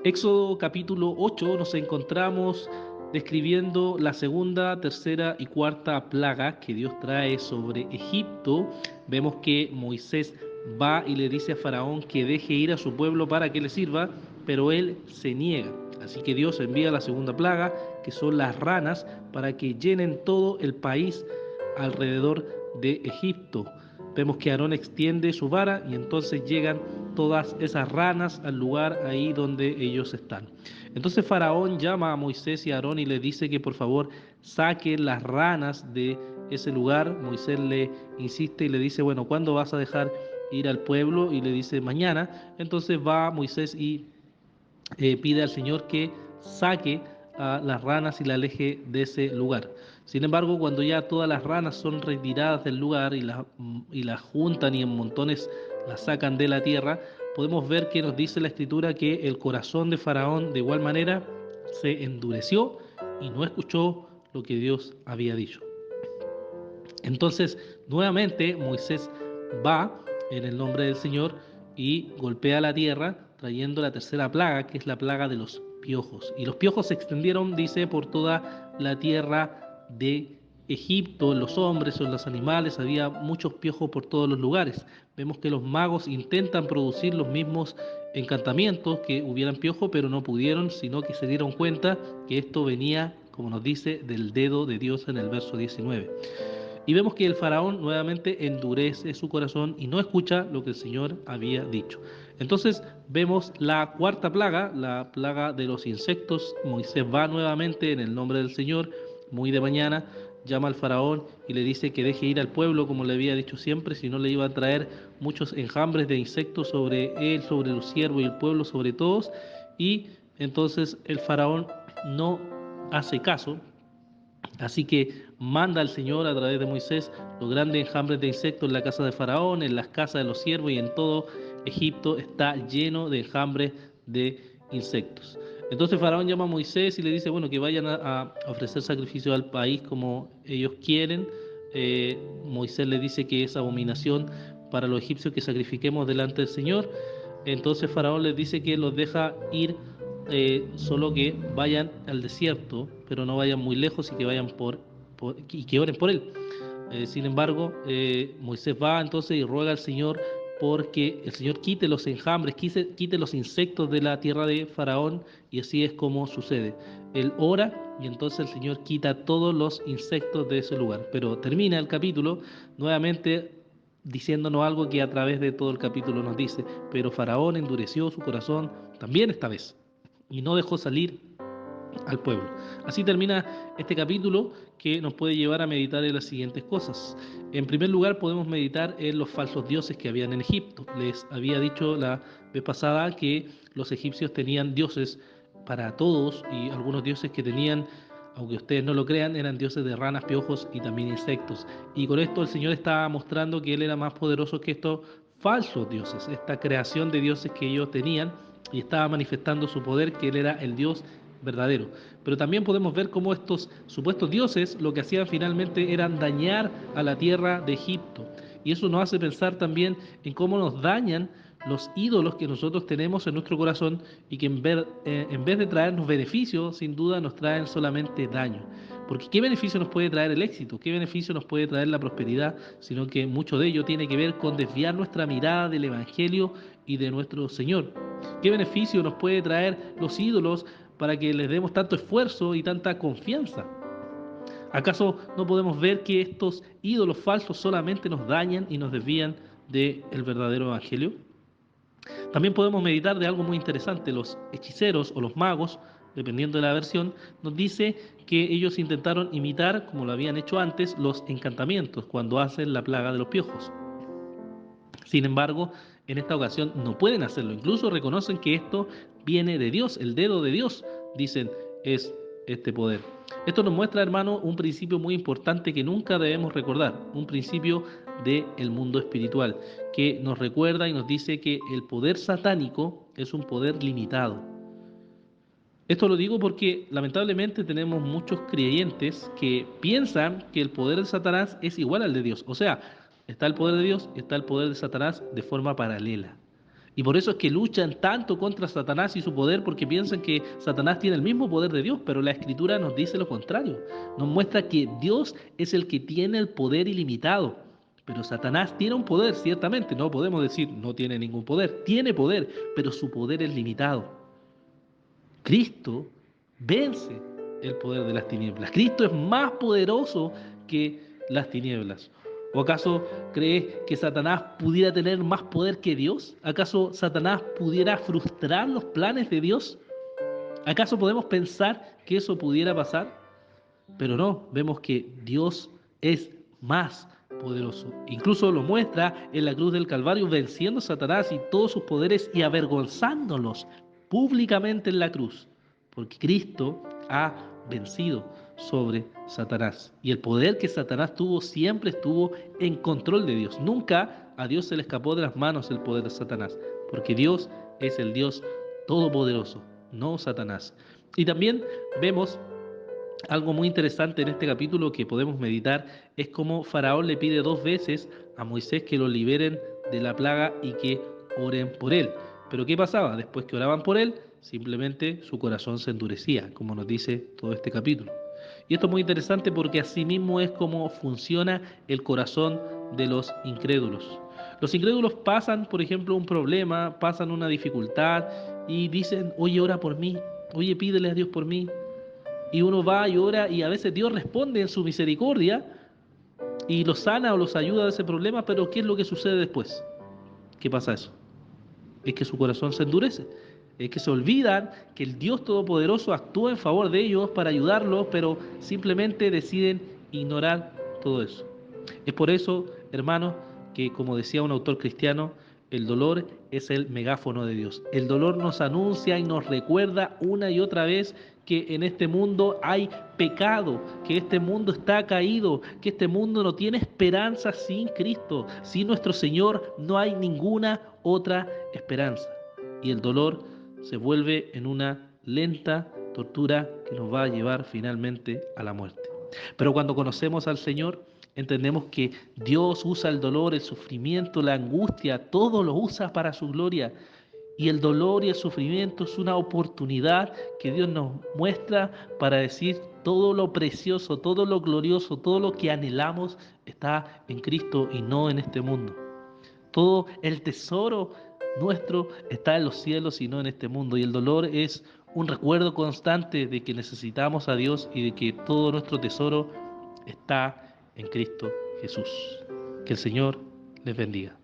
Éxodo capítulo 8 nos encontramos describiendo la segunda, tercera y cuarta plaga que Dios trae sobre Egipto. Vemos que Moisés va y le dice a Faraón que deje ir a su pueblo para que le sirva, pero él se niega. Así que Dios envía la segunda plaga, que son las ranas, para que llenen todo el país alrededor de Egipto. Vemos que Aarón extiende su vara y entonces llegan todas esas ranas al lugar ahí donde ellos están. Entonces Faraón llama a Moisés y a Aarón y le dice que por favor saquen las ranas de ese lugar. Moisés le insiste y le dice, bueno, ¿cuándo vas a dejar ir al pueblo? Y le dice, mañana. Entonces va Moisés y pide al Señor que saque a las ranas y la aleje de ese lugar. Sin embargo, cuando ya todas las ranas son retiradas del lugar y las juntan y en montones las sacan de la tierra, podemos ver que nos dice la Escritura que el corazón de Faraón de igual manera se endureció y no escuchó lo que Dios había dicho. Entonces, nuevamente Moisés va en el nombre del Señor y golpea la tierra, trayendo la tercera plaga, que es la plaga de los piojos. Y los piojos se extendieron, dice, por toda la tierra de Egipto, en los hombres o en los animales, había muchos piojos por todos los lugares. Vemos que los magos intentan producir los mismos encantamientos que hubieran piojos, pero no pudieron, sino que se dieron cuenta que esto venía, como nos dice, del dedo de Dios en el verso 19. Y vemos que el faraón nuevamente endurece su corazón y no escucha lo que el Señor había dicho. Entonces vemos la cuarta plaga, la plaga de los insectos. Moisés va nuevamente en el nombre del Señor, muy de mañana, llama al faraón y le dice que deje ir al pueblo como le había dicho siempre, si no le iba a traer muchos enjambres de insectos sobre él, sobre los siervos y el pueblo, sobre todos. Y entonces el faraón no hace caso. Así que manda al Señor a través de Moisés los grandes enjambres de insectos en la casa de Faraón, en las casas de los siervos y en todo Egipto está lleno de enjambres de insectos. Entonces Faraón llama a Moisés y le dice, bueno, que vayan a ofrecer sacrificio al país como ellos quieren. Moisés le dice que es abominación para los egipcios que sacrifiquemos delante del Señor. Entonces Faraón les dice que los deja ir, solo que vayan al desierto, pero no vayan muy lejos y que vayan y que oren por él. Sin embargo, Moisés va entonces y ruega al Señor porque el Señor quite los enjambres, quite los insectos de la tierra de Faraón, y así es como sucede. Él ora y entonces el Señor quita todos los insectos de ese lugar. Pero termina el capítulo nuevamente diciéndonos algo que a través de todo el capítulo nos dice, pero Faraón endureció su corazón también esta vez y no dejó salir al pueblo. Así termina este capítulo que nos puede llevar a meditar en las siguientes cosas. En primer lugar, podemos meditar en los falsos dioses que habían en Egipto. Les había dicho la vez pasada que los egipcios tenían dioses para todos y algunos dioses que tenían, aunque ustedes no lo crean, eran dioses de ranas, piojos y también insectos. Y con esto el Señor estaba mostrando que Él era más poderoso que estos falsos dioses, esta creación de dioses que ellos tenían, y estaba manifestando su poder, que Él era el Dios verdadero. Pero también podemos ver cómo estos supuestos dioses lo que hacían finalmente era dañar a la tierra de Egipto. Y eso nos hace pensar también en cómo nos dañan los ídolos que nosotros tenemos en nuestro corazón y que en vez de traernos beneficios, sin duda nos traen solamente daño. Porque ¿qué beneficio nos puede traer el éxito? ¿Qué beneficio nos puede traer la prosperidad? Sino que mucho de ello tiene que ver con desviar nuestra mirada del Evangelio y de nuestro Señor. ¿Qué beneficio nos puede traer los ídolos para que les demos tanto esfuerzo y tanta confianza? ¿Acaso no podemos ver que estos ídolos falsos solamente nos dañan y nos desvían del verdadero Evangelio? También podemos meditar de algo muy interesante. Los hechiceros o los magos, dependiendo de la versión, nos dice que ellos intentaron imitar, como lo habían hecho antes, los encantamientos cuando hacen la plaga de los piojos. Sin embargo, en esta ocasión no pueden hacerlo. Incluso reconocen que esto viene de Dios, el dedo de Dios, dicen, es este poder. Esto nos muestra, hermano, un principio muy importante que nunca debemos recordar, un principio del mundo espiritual, que nos recuerda y nos dice que el poder satánico es un poder limitado. Esto lo digo porque lamentablemente tenemos muchos creyentes que piensan que el poder de Satanás es igual al de Dios. O sea, está el poder de Dios y está el poder de Satanás de forma paralela. Y por eso es que luchan tanto contra Satanás y su poder, porque piensan que Satanás tiene el mismo poder de Dios, pero la Escritura nos dice lo contrario. Nos muestra que Dios es el que tiene el poder ilimitado. Pero Satanás tiene un poder, ciertamente. No podemos decir no tiene ningún poder. Tiene poder, pero su poder es limitado. Cristo vence el poder de las tinieblas. Cristo es más poderoso que las tinieblas. ¿O acaso crees que Satanás pudiera tener más poder que Dios? ¿Acaso Satanás pudiera frustrar los planes de Dios? ¿Acaso podemos pensar que eso pudiera pasar? Pero no, vemos que Dios es más poderoso. Incluso lo muestra en la cruz del Calvario, venciendo a Satanás y todos sus poderes y avergonzándolos públicamente en la cruz. Porque Cristo ha vencido sobre Satanás. Y el poder que Satanás tuvo siempre estuvo en control de Dios. Nunca a Dios se le escapó de las manos el poder de Satanás. Porque Dios es el Dios todopoderoso, no Satanás. Y también vemos algo muy interesante en este capítulo que podemos meditar, es cómo Faraón le pide 2 veces a Moisés que lo liberen de la plaga y que oren por él. Pero ¿qué pasaba? Después que oraban por él, simplemente su corazón se endurecía, como nos dice todo este capítulo. Y esto es muy interesante porque así mismo es como funciona el corazón de los incrédulos. Los incrédulos pasan, por ejemplo, un problema, pasan una dificultad y dicen, oye, ora por mí, oye, pídele a Dios por mí. Y uno va y ora y a veces Dios responde en su misericordia y los sana o los ayuda de ese problema, pero ¿qué es lo que sucede después? ¿Qué pasa eso? Es que su corazón se endurece, es que se olvidan que el Dios Todopoderoso actúa en favor de ellos para ayudarlos, pero simplemente deciden ignorar todo eso. Es por eso, hermanos, que como decía un autor cristiano, el dolor es el megáfono de Dios. El dolor nos anuncia y nos recuerda una y otra vez que en este mundo hay pecado, que este mundo está caído, que este mundo no tiene esperanza sin Cristo. Sin nuestro Señor no hay ninguna otra esperanza. Y el dolor se vuelve en una lenta tortura que nos va a llevar finalmente a la muerte. Pero cuando conocemos al Señor, entendemos que Dios usa el dolor, el sufrimiento, la angustia, todo lo usa para su gloria. Y el dolor y el sufrimiento es una oportunidad que Dios nos muestra para decir todo lo precioso, todo lo glorioso, todo lo que anhelamos está en Cristo y no en este mundo. Todo el tesoro nuestro está en los cielos y no en este mundo. Y el dolor es un recuerdo constante de que necesitamos a Dios y de que todo nuestro tesoro está en Cristo Jesús. Que el Señor les bendiga.